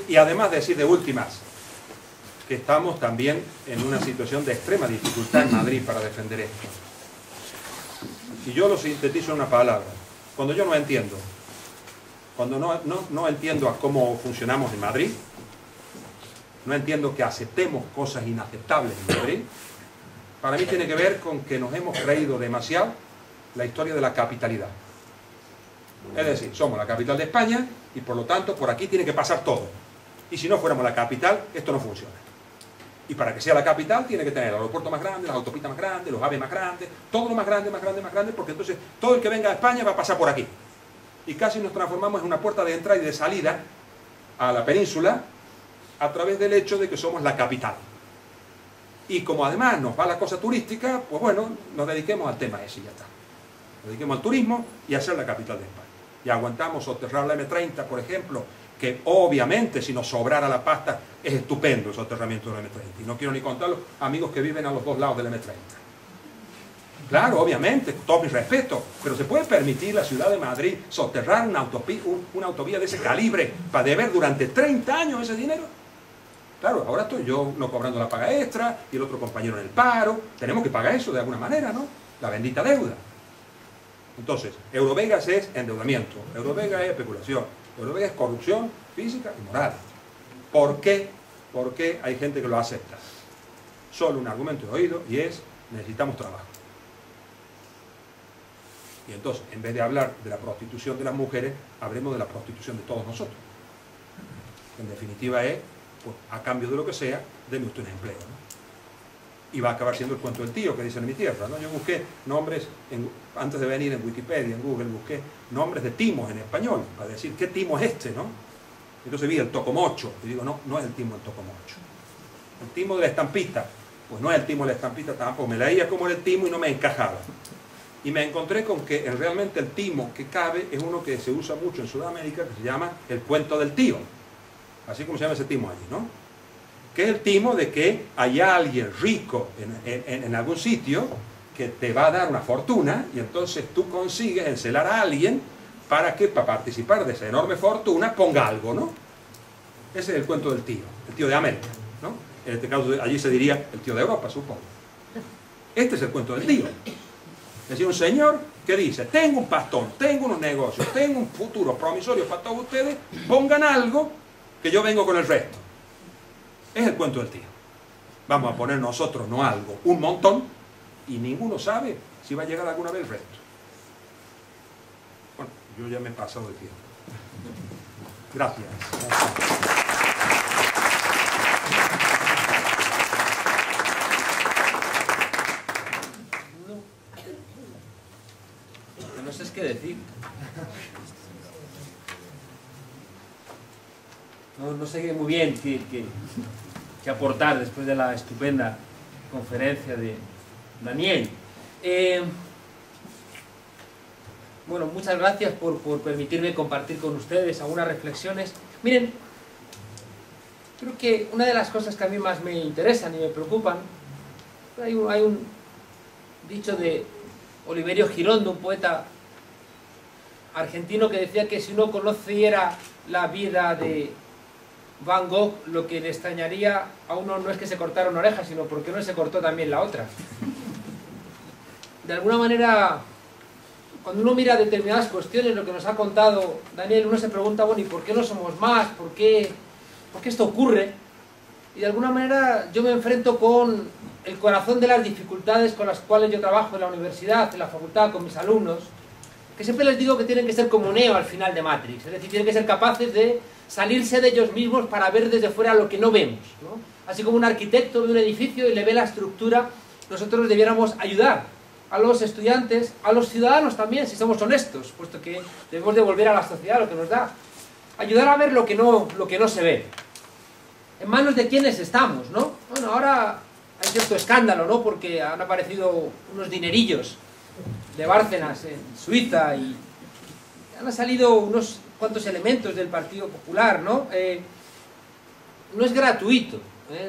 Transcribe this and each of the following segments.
Y además decir de últimas, que estamos también en una situación de extrema dificultad en Madrid para defender esto. Y yo lo sintetizo en una palabra. Cuando yo no entiendo, cuando no entiendo a cómo funcionamos en Madrid, no entiendo que aceptemos cosas inaceptables en Madrid, para mí tiene que ver con que nos hemos creído demasiado la historia de la capitalidad. Es decir, somos la capital de España y por lo tanto por aquí tiene que pasar todo. Y si no fuéramos la capital, esto no funciona. Y para que sea la capital tiene que tener el aeropuerto más grande, las autopistas más grandes, los AVE más grandes, todo lo más grande, más grande, más grande, porque entonces todo el que venga a España va a pasar por aquí. Y casi nos transformamos en una puerta de entrada y de salida a la península a través del hecho de que somos la capital. Y como además nos va la cosa turística, pues bueno, nos dediquemos al tema ese y ya está. Nos dediquemos al turismo y a ser la capital de España. Y aguantamos soterrar la M30, por ejemplo, que obviamente si nos sobrara la pasta es estupendo el soterramiento de la M30. Y no quiero ni contar los amigos que viven a los dos lados de la M30. Claro, obviamente, todo mi respeto, pero ¿se puede permitir la ciudad de Madrid soterrar una autovía de ese calibre para deber durante 30 años ese dinero? Claro, ahora estoy yo no cobrando la paga extra y el otro compañero en el paro. Tenemos que pagar eso de alguna manera, ¿no? La bendita deuda. Entonces, Eurovegas es endeudamiento, Eurovegas es especulación, Eurovegas es corrupción física y moral. ¿Por qué? Porque hay gente que lo acepta. Solo un argumento he oído y es: necesitamos trabajo. Y entonces, en vez de hablar de la prostitución de las mujeres, hablemos de la prostitución de todos nosotros. En definitiva es, pues, a cambio de lo que sea, deme usted un empleo, ¿no? Y va a acabar siendo el cuento del tío que dicen en mi tierra, ¿no? Yo busqué nombres, antes de venir en Wikipedia, en Google, busqué nombres de timos en español, para decir, ¿qué timo es este, no? Entonces vi el tocomocho, y digo, no, no es el timo del tocomocho. El timo de la estampita, pues no es el timo de la estampita tampoco, me leía como era el timo y no me encajaba. Y me encontré con que realmente el timo que cabe es uno que se usa mucho en Sudamérica, que se llama el cuento del tío. Así como se llama ese timo allí, ¿no? Que es el timo de que hay alguien rico en algún sitio que te va a dar una fortuna y entonces tú consigues encelar a alguien para que, para participar de esa enorme fortuna, ponga algo, ¿no? Ese es el cuento del tío, el tío de América, ¿no? En este caso allí se diría el tío de Europa, supongo. Este es el cuento del tío. Es decir, un señor que dice, tengo un pastón, tengo unos negocios, tengo un futuro promisorio para todos ustedes, pongan algo que yo vengo con el resto. Es el cuento del tío. Vamos a poner nosotros, no algo, un montón, y ninguno sabe si va a llegar alguna vez el resto. Bueno, yo ya me he pasado de tiempo. Gracias. No sé qué decir. No sé muy bien qué aportar después de la estupenda conferencia de Daniel. Bueno, muchas gracias por permitirme compartir con ustedes algunas reflexiones. Miren, creo que una de las cosas que a mí más me interesan y me preocupan, hay un dicho de Oliverio Girondo, un poeta argentino, que decía que si uno conociera la vida de Van Gogh, lo que le extrañaría a uno no es que se cortara una oreja, sino porque no se cortó también la otra. De alguna manera, cuando uno mira determinadas cuestiones, lo que nos ha contado Daniel, uno se pregunta, bueno, ¿y por qué no somos más? ¿Por qué esto ocurre? Y de alguna manera yo me enfrento con el corazón de las dificultades con las cuales yo trabajo en la universidad, en la facultad, con mis alumnos, que siempre les digo que tienen que ser como Neo al final de Matrix, es decir, tienen que ser capaces de salirse de ellos mismos para ver desde fuera lo que no vemos, ¿no? Así como un arquitecto ve un edificio y le ve la estructura, nosotros debiéramos ayudar a los estudiantes, a los ciudadanos también, si somos honestos, puesto que debemos devolver a la sociedad lo que nos da, ayudar a ver lo que no se ve. ¿En manos de quiénes estamos, no? Bueno, ahora hay cierto escándalo, ¿no? Porque han aparecido unos dinerillos de Bárcenas en Suiza y han salido unos cuantos elementos del Partido Popular, ¿no? No es gratuito,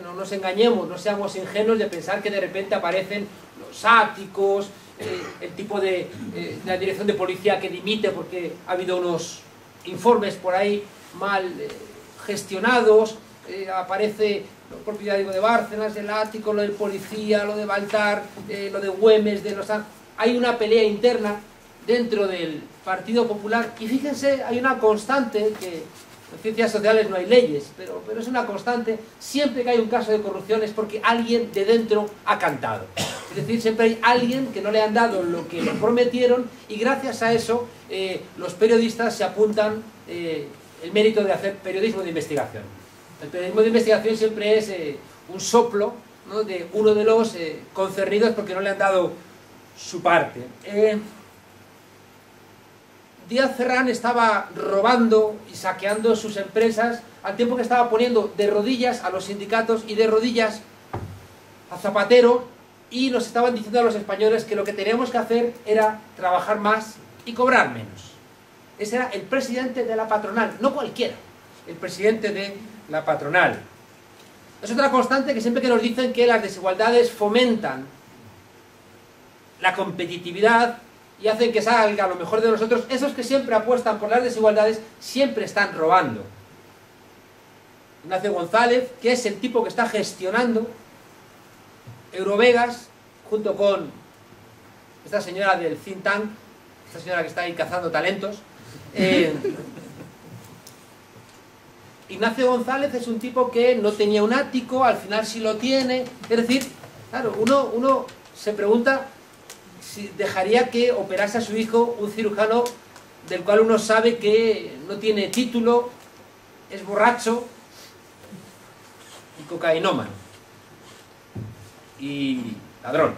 no nos engañemos, no seamos ingenuos de pensar que de repente aparecen los áticos, el tipo de la dirección de policía que dimite porque ha habido unos informes por ahí mal gestionados, aparece lo propio, ya digo, de Bárcenas, el Ático, lo del policía, lo de Baltar, lo de Güemes, hay una pelea interna dentro del Partido Popular, y fíjense, hay una constante, que en ciencias sociales no hay leyes, pero es una constante, siempre que hay un caso de corrupción es porque alguien de dentro ha cantado. Es decir, siempre hay alguien que no le han dado lo que le prometieron, y gracias a eso los periodistas se apuntan el mérito de hacer periodismo de investigación. El periodismo de investigación siempre es un soplo, ¿no?, de uno de los concernidos porque no le han dado su parte. Díaz Ferrán estaba robando y saqueando sus empresas al tiempo que estaba poniendo de rodillas a los sindicatos y de rodillas a Zapatero, y nos estaban diciendo a los españoles que lo que teníamos que hacer era trabajar más y cobrar menos. Ese era el presidente de la patronal, no cualquiera, el presidente de la patronal. Es otra constante que siempre que nos dicen que las desigualdades fomentan la competitividad y hacen que salga lo mejor de nosotros, esos que siempre apuestan por las desigualdades siempre están robando. Ignacio González, que es el tipo que está gestionando Eurovegas, junto con esta señora del think tank, esta señora que está ahí cazando talentos. Ignacio González es un tipo que no tenía un ático, al final sí lo tiene. Es decir, claro, uno se pregunta si dejaría que operase a su hijo un cirujano del cual uno sabe que no tiene título, es borracho y cocainómano y ladrón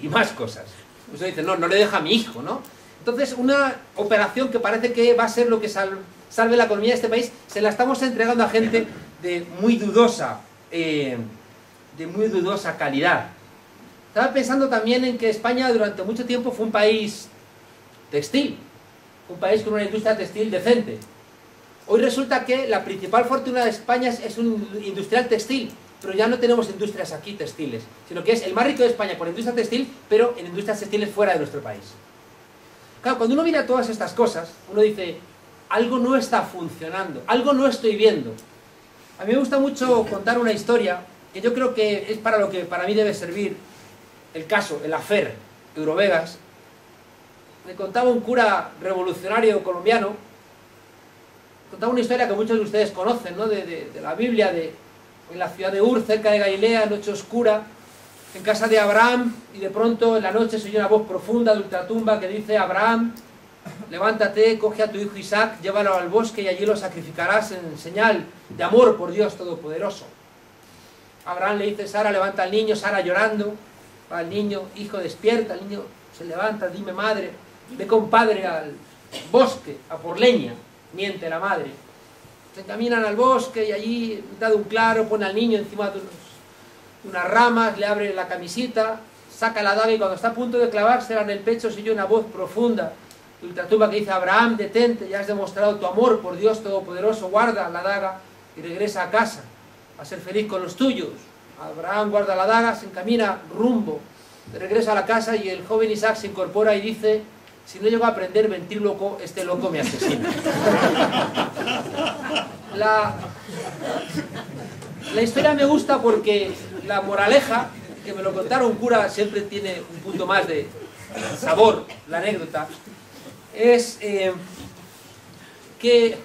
y más cosas. Uno dice, no le deja a mi hijo, ¿no? Entonces, una operación que parece que va a ser lo que salve la economía de este país, se la estamos entregando a gente de muy dudosa calidad. Estaba pensando también en que España durante mucho tiempo fue un país textil, un país con una industria textil decente. Hoy resulta que la principal fortuna de España es un industrial textil, pero ya no tenemos industrias aquí textiles, sino que es el más rico de España por industria textil, pero en industrias textiles fuera de nuestro país. Claro, cuando uno mira todas estas cosas, uno dice, algo no está funcionando, algo no estoy viendo. A mí me gusta mucho contar una historia que yo creo que es para lo que para mí debe servir el caso, el affair Eurovegas. Me contaba un cura revolucionario colombiano, contaba una historia que muchos de ustedes conocen, ¿no?, de la Biblia, en la ciudad de Ur, cerca de Galilea, noche oscura, en casa de Abraham, y de pronto en la noche se oye una voz profunda de ultratumba que dice, Abraham, levántate, coge a tu hijo Isaac, llévalo al bosque y allí lo sacrificarás en señal de amor por Dios Todopoderoso. Abraham le dice, Sara, levanta al niño, Sara llorando, va el niño, hijo despierta, el niño se levanta, dime madre, ve con padre al bosque a por leña, miente la madre. Se encaminan al bosque y allí, da un claro, pone al niño encima de unas ramas, le abre la camisita, saca la daga y cuando está a punto de clavársela en el pecho se oye una voz profunda de ultratumba que dice, Abraham, detente, ya has demostrado tu amor por Dios Todopoderoso, guarda la daga y regresa a casa a ser feliz con los tuyos. Abraham guarda la daga, se encamina rumbo, regresa a la casa y el joven Isaac se incorpora y dice, si no llego a aprender ventríloco, este loco me asesina. La historia me gusta porque la moraleja, que me lo contaron un cura, siempre tiene un punto más de sabor, la anécdota, es que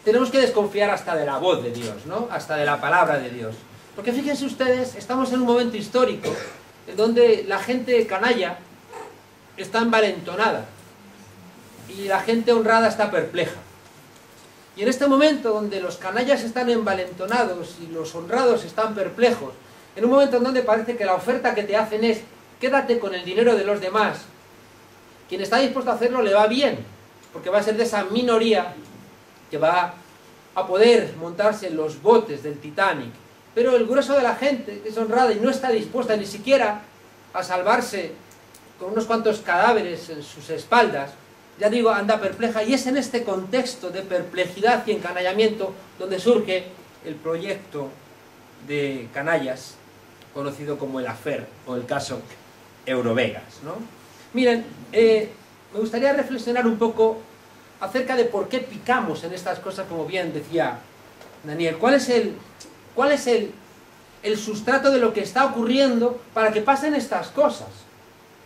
tenemos que desconfiar hasta de la voz de Dios, ¿no?, hasta de la palabra de Dios. Porque fíjense ustedes, estamos en un momento histórico en donde la gente canalla está envalentonada y la gente honrada está perpleja. Y en este momento donde los canallas están envalentonados y los honrados están perplejos, en un momento en donde parece que la oferta que te hacen es quédate con el dinero de los demás, quien está dispuesto a hacerlo le va bien, porque va a ser de esa minoría que va a poder montarse en los botes del Titanic. Pero el grueso de la gente que es honrada y no está dispuesta ni siquiera a salvarse con unos cuantos cadáveres en sus espaldas, ya digo, anda perpleja, y es en este contexto de perplejidad y encanallamiento donde surge el proyecto de canallas conocido como el affair o el caso Eurovegas, ¿no? Miren, me gustaría reflexionar un poco acerca de por qué picamos en estas cosas, como bien decía Daniel. ¿Cuál es el sustrato de lo que está ocurriendo para que pasen estas cosas?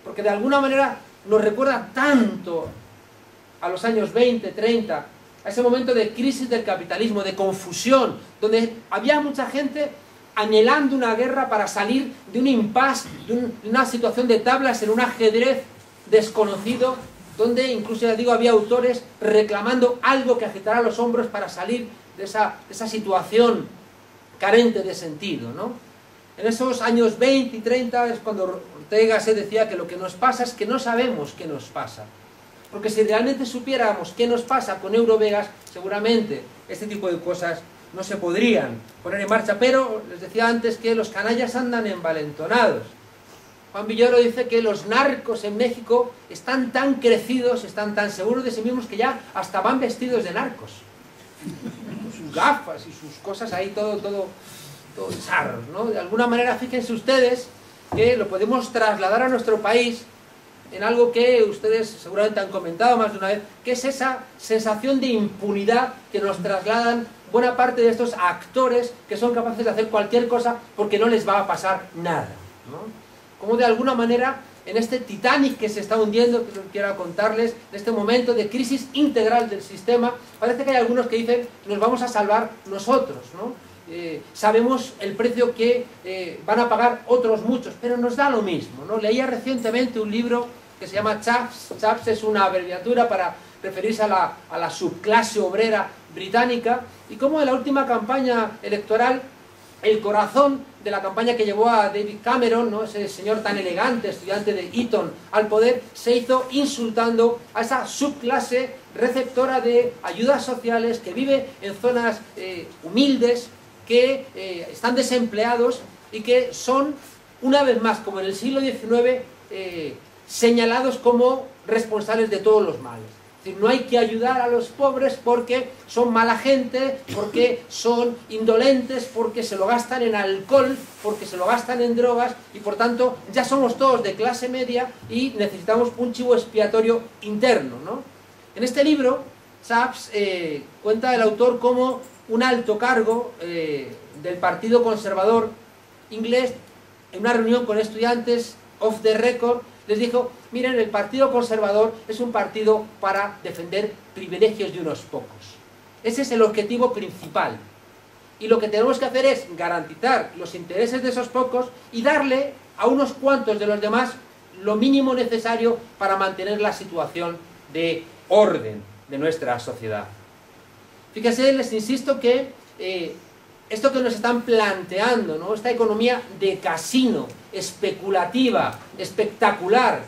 Porque de alguna manera nos recuerda tanto a los años 20, 30, a ese momento de crisis del capitalismo, de confusión, donde había mucha gente anhelando una guerra para salir de un impasse, de una situación de tablas en un ajedrez desconocido, donde incluso, ya digo, había autores reclamando algo que agitara los hombros para salir de esa situación carente de sentido, ¿no? En esos años 20 y 30 es cuando Ortega se decía que lo que nos pasa es que no sabemos qué nos pasa. Porque si realmente supiéramos qué nos pasa con Eurovegas, seguramente este tipo de cosas no se podrían poner en marcha. Pero les decía antes que los canallas andan envalentonados. Juan Villoro dice que los narcos en México están tan crecidos, están tan seguros de sí mismos que ya hasta van vestidos de narcos. Con sus gafas y sus cosas ahí, todo charros, ¿no? De alguna manera, fíjense ustedes que lo podemos trasladar a nuestro país en algo que ustedes seguramente han comentado más de una vez, que es esa sensación de impunidad que nos trasladan buena parte de estos actores que son capaces de hacer cualquier cosa porque no les va a pasar nada, ¿no? Como de alguna manera en este Titanic que se está hundiendo, que quiero contarles, en este momento de crisis integral del sistema, parece que hay algunos que dicen nos vamos a salvar nosotros, ¿no? Sabemos el precio que van a pagar otros muchos, pero nos da lo mismo, ¿no? Leía recientemente un libro que se llama Chaps. Chaps es una abreviatura para referirse a la subclase obrera británica, y como en la última campaña electoral, el corazón de la campaña que llevó a David Cameron, ¿no? Ese señor tan elegante, estudiante de Eton, al poder, se hizo insultando a esa subclase receptora de ayudas sociales que vive en zonas humildes, que están desempleados y que son, una vez más, como en el siglo XIX, señalados como responsables de todos los males. Es decir, no hay que ayudar a los pobres porque son mala gente, porque son indolentes, porque se lo gastan en alcohol, porque se lo gastan en drogas, y por tanto ya somos todos de clase media y necesitamos un chivo expiatorio interno, ¿no? En este libro, Chaps cuenta el autor cómo un alto cargo del Partido Conservador inglés, en una reunión con estudiantes off the record, les dijo: miren, el Partido Conservador es un partido para defender privilegios de unos pocos. Ese es el objetivo principal. Y lo que tenemos que hacer es garantizar los intereses de esos pocos y darle a unos cuantos de los demás lo mínimo necesario para mantener la situación de orden de nuestra sociedad. Fíjense, les insisto que esto que nos están planteando, ¿no? Esta economía de casino, especulativa, espectacular,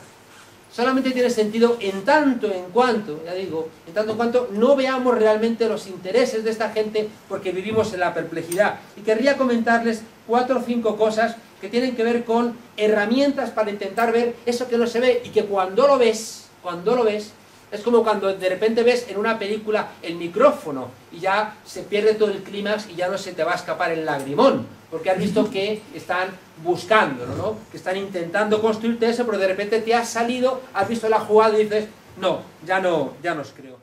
solamente tiene sentido en tanto en cuanto, ya digo, en tanto en cuanto no veamos realmente los intereses de esta gente, porque vivimos en la perplejidad. Y querría comentarles 4 o 5 cosas que tienen que ver con herramientas para intentar ver eso que no se ve, y que cuando lo ves, es como cuando de repente ves en una película el micrófono y ya se pierde todo el clímax y ya no se te va a escapar el lagrimón, porque has visto que están buscándolo, ¿no? Que están intentando construirte eso, pero de repente te has salido, has visto la jugada y dices: no, ya no os creo.